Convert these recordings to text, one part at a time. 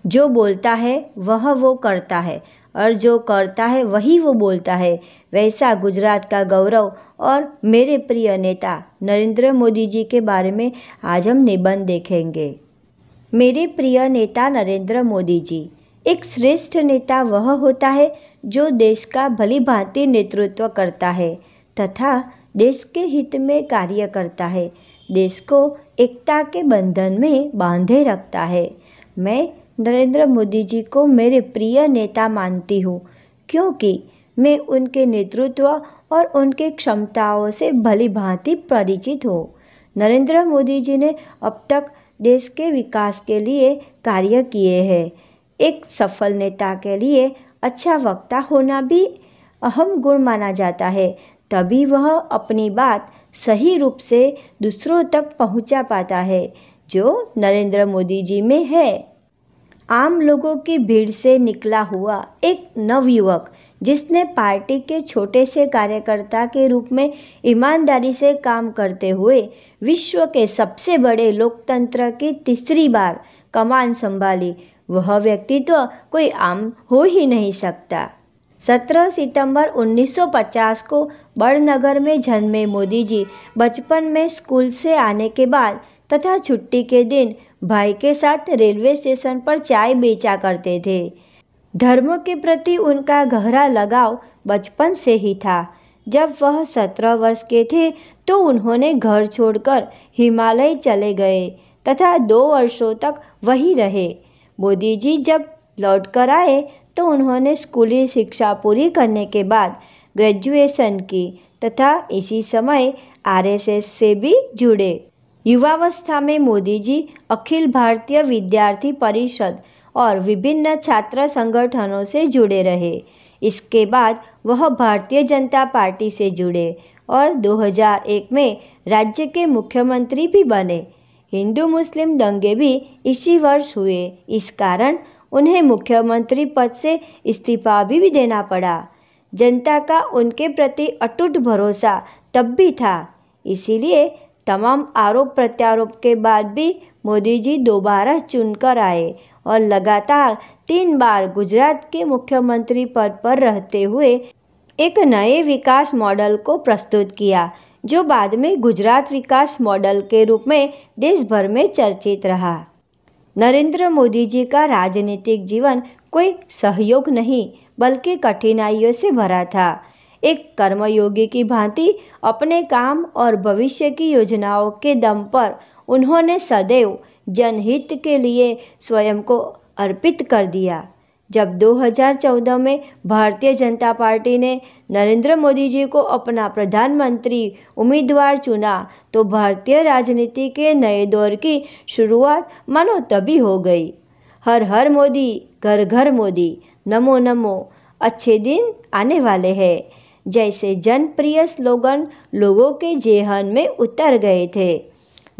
जो बोलता है वह वो करता है और जो करता है वही वो बोलता है। वैसा गुजरात का गौरव और मेरे प्रिय नेता नरेंद्र मोदी जी के बारे में आज हम निबंध देखेंगे। मेरे प्रिय नेता नरेंद्र मोदी जी। एक श्रेष्ठ नेता वह होता है जो देश का भली भांति नेतृत्व करता है तथा देश के हित में कार्य करता है, देश को एकता के बंधन में बांधे रखता है। मैं नरेंद्र मोदी जी को मेरे प्रिय नेता मानती हूँ क्योंकि मैं उनके नेतृत्व और उनके क्षमताओं से भली भांति परिचित हूँ। नरेंद्र मोदी जी ने अब तक देश के विकास के लिए कार्य किए हैं। एक सफल नेता के लिए अच्छा वक्ता होना भी अहम गुण माना जाता है, तभी वह अपनी बात सही रूप से दूसरों तक पहुंचा पाता है, जो नरेंद्र मोदी जी में है। आम लोगों की भीड़ से निकला हुआ एक नवयुवक जिसने पार्टी के छोटे से कार्यकर्ता के रूप में ईमानदारी से काम करते हुए विश्व के सबसे बड़े लोकतंत्र की तीसरी बार कमान संभाली, वह व्यक्तित्व कोई आम हो ही नहीं सकता। 17 सितंबर 1950 को बड़नगर में जन्मे मोदी जी बचपन में स्कूल से आने के बाद तथा छुट्टी के दिन भाई के साथ रेलवे स्टेशन पर चाय बेचा करते थे। धर्म के प्रति उनका गहरा लगाव बचपन से ही था। जब वह 17 वर्ष के थे तो उन्होंने घर छोड़कर हिमालय चले गए तथा 2 वर्षों तक वहीं रहे। मोदी जी जब लौटकर आए तो उन्होंने स्कूली शिक्षा पूरी करने के बाद ग्रेजुएशन की तथा इसी समय आरएसएस से भी जुड़े। युवावस्था में मोदी जी अखिल भारतीय विद्यार्थी परिषद और विभिन्न छात्र संगठनों से जुड़े रहे। इसके बाद वह भारतीय जनता पार्टी से जुड़े और 2001 में राज्य के मुख्यमंत्री भी बने। हिंदू मुस्लिम दंगे भी इसी वर्ष हुए, इस कारण उन्हें मुख्यमंत्री पद से इस्तीफा भी देना पड़ा। जनता का उनके प्रति अटूट भरोसा तब भी था, इसीलिए तमाम आरोप प्रत्यारोप के बाद भी मोदी जी दोबारा चुनकर आए और लगातार 3 बार गुजरात के मुख्यमंत्री पद पर रहते हुए एक नए विकास मॉडल को प्रस्तुत किया, जो बाद में गुजरात विकास मॉडल के रूप में देश भर में चर्चित रहा। नरेंद्र मोदी जी का राजनीतिक जीवन कोई सहयोग नहीं बल्कि कठिनाइयों से भरा था। एक कर्मयोगी की भांति अपने काम और भविष्य की योजनाओं के दम पर उन्होंने सदैव जनहित के लिए स्वयं को अर्पित कर दिया। जब 2014 में भारतीय जनता पार्टी ने नरेंद्र मोदी जी को अपना प्रधानमंत्री उम्मीदवार चुना तो भारतीय राजनीति के नए दौर की शुरुआत मानो तभी हो गई। हर हर मोदी, घर घर मोदी, नमो नमो, अच्छे दिन आने वाले हैं जैसे जनप्रिय स्लोगन लोगों के जेहन में उतर गए थे।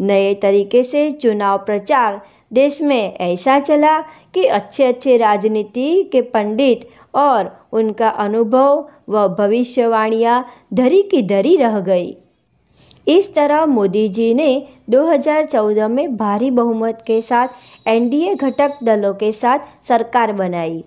नए तरीके से चुनाव प्रचार देश में ऐसा चला कि अच्छे अच्छे राजनीति के पंडित और उनका अनुभव व भविष्यवाणियाँ धरी की धरी रह गई। इस तरह मोदी जी ने 2014 में भारी बहुमत के साथ एनडीए घटक दलों के साथ सरकार बनाई।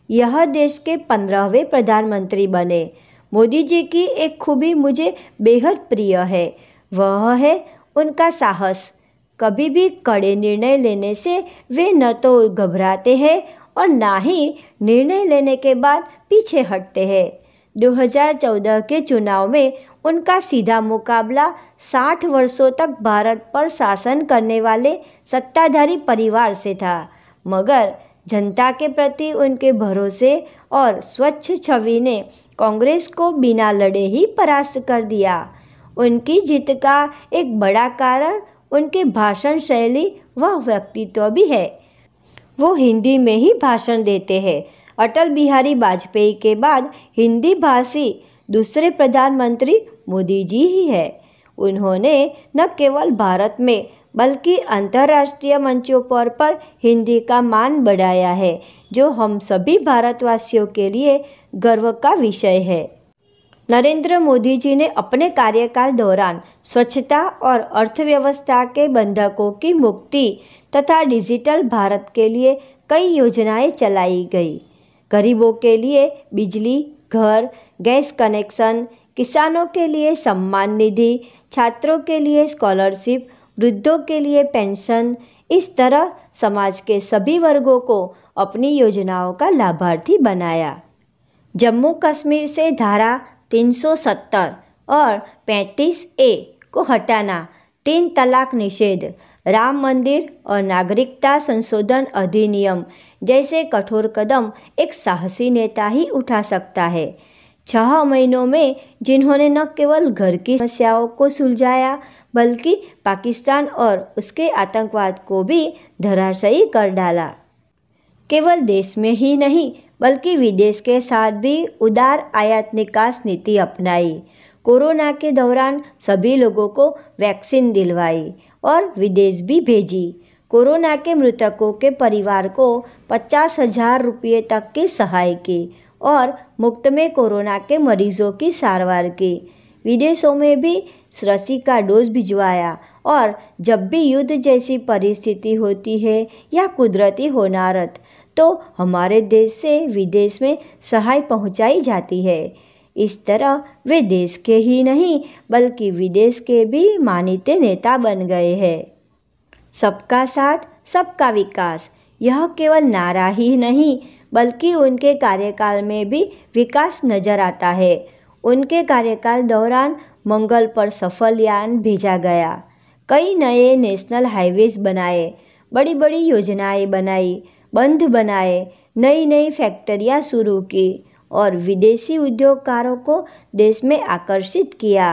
यह देश के 15वें प्रधानमंत्री बने। मोदी जी की एक खूबी मुझे बेहद प्रिय है, वह है उनका साहस। कभी भी कड़े निर्णय लेने से वे न तो घबराते हैं और ना ही निर्णय लेने के बाद पीछे हटते हैं। 2014 के चुनाव में उनका सीधा मुकाबला 60 वर्षों तक भारत पर शासन करने वाले सत्ताधारी परिवार से था, मगर जनता के प्रति उनके भरोसे और स्वच्छ छवि ने कांग्रेस को बिना लड़े ही परास्त कर दिया। उनकी जीत का एक बड़ा कारण उनके भाषण शैली व व्यक्तित्व भी है। वो हिंदी में ही भाषण देते हैं। अटल बिहारी वाजपेयी के बाद हिंदी भाषी दूसरे प्रधानमंत्री मोदी जी ही है। उन्होंने न केवल भारत में बल्कि अंतर्राष्ट्रीय मंचों पर हिंदी का मान बढ़ाया है, जो हम सभी भारतवासियों के लिए गर्व का विषय है। नरेंद्र मोदी जी ने अपने कार्यकाल दौरान स्वच्छता और अर्थव्यवस्था के बंधकों की मुक्ति तथा डिजिटल भारत के लिए कई योजनाएं चलाई गई। गरीबों के लिए बिजली, घर, गैस कनेक्शन, किसानों के लिए सम्मान निधि, छात्रों के लिए स्कॉलरशिप, वृद्धों के लिए पेंशन, इस तरह समाज के सभी वर्गों को अपनी योजनाओं का लाभार्थी बनाया। जम्मू कश्मीर से धारा 370 और 35A को हटाना, 3 तलाक निषेध, राम मंदिर और नागरिकता संशोधन अधिनियम जैसे कठोर कदम एक साहसी नेता ही उठा सकता है। 6 महीनों में जिन्होंने न केवल घर की समस्याओं को सुलझाया बल्कि पाकिस्तान और उसके आतंकवाद को भी धराशायी कर डाला। केवल देश में ही नहीं बल्कि विदेश के साथ भी उदार आयात निकास नीति अपनाई। कोरोना के दौरान सभी लोगों को वैक्सीन दिलवाई और विदेश भी भेजी। कोरोना के मृतकों के परिवार को 50,000 रुपये तक की सहायता की और मुफ्त में कोरोना के मरीजों की सारवार की। विदेशों में भी रसी का डोज भिजवाया और जब भी युद्ध जैसी परिस्थिति होती है या कुदरती होनारत तो हमारे देश से विदेश में सहाय पहुंचाई जाती है। इस तरह वे देश के ही नहीं बल्कि विदेश के भी मानीते नेता बन गए हैं। सबका साथ सबका विकास, यह केवल नारा ही नहीं बल्कि उनके कार्यकाल में भी विकास नजर आता है। उनके कार्यकाल दौरान मंगल पर सफल यान भेजा गया, कई नए नेशनल हाईवेज बनाए, बड़ी बड़ी योजनाएं बनाई, बंध बनाए, नई नई फैक्ट्रियां शुरू की और विदेशी उद्योगकारों को देश में आकर्षित किया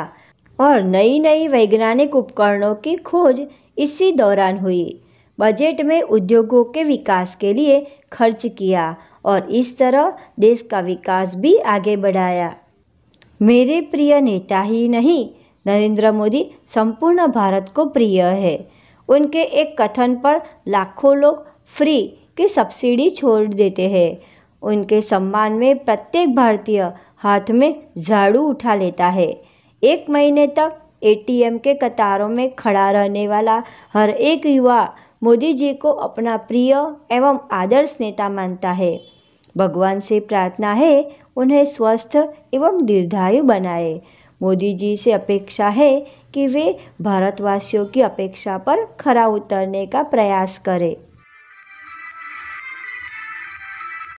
और नई नई वैज्ञानिक उपकरणों की खोज इसी दौरान हुई। बजट में उद्योगों के विकास के लिए खर्च किया और इस तरह देश का विकास भी आगे बढ़ाया। मेरे प्रिय नेता ही नहीं, नरेंद्र मोदी संपूर्ण भारत को प्रिय है। उनके एक कथन पर लाखों लोग फ्री की सब्सिडी छोड़ देते हैं। उनके सम्मान में प्रत्येक भारतीय हाथ में झाड़ू उठा लेता है। 1 महीने तक ATM के कतारों में खड़ा रहने वाला हर एक युवा मोदी जी को अपना प्रिय एवं आदर्श नेता मानता है। भगवान से प्रार्थना है उन्हें स्वस्थ एवं दीर्घायु बनाए। मोदी जी से अपेक्षा है कि वे भारतवासियों की अपेक्षा पर खरा उतरने का प्रयास करें।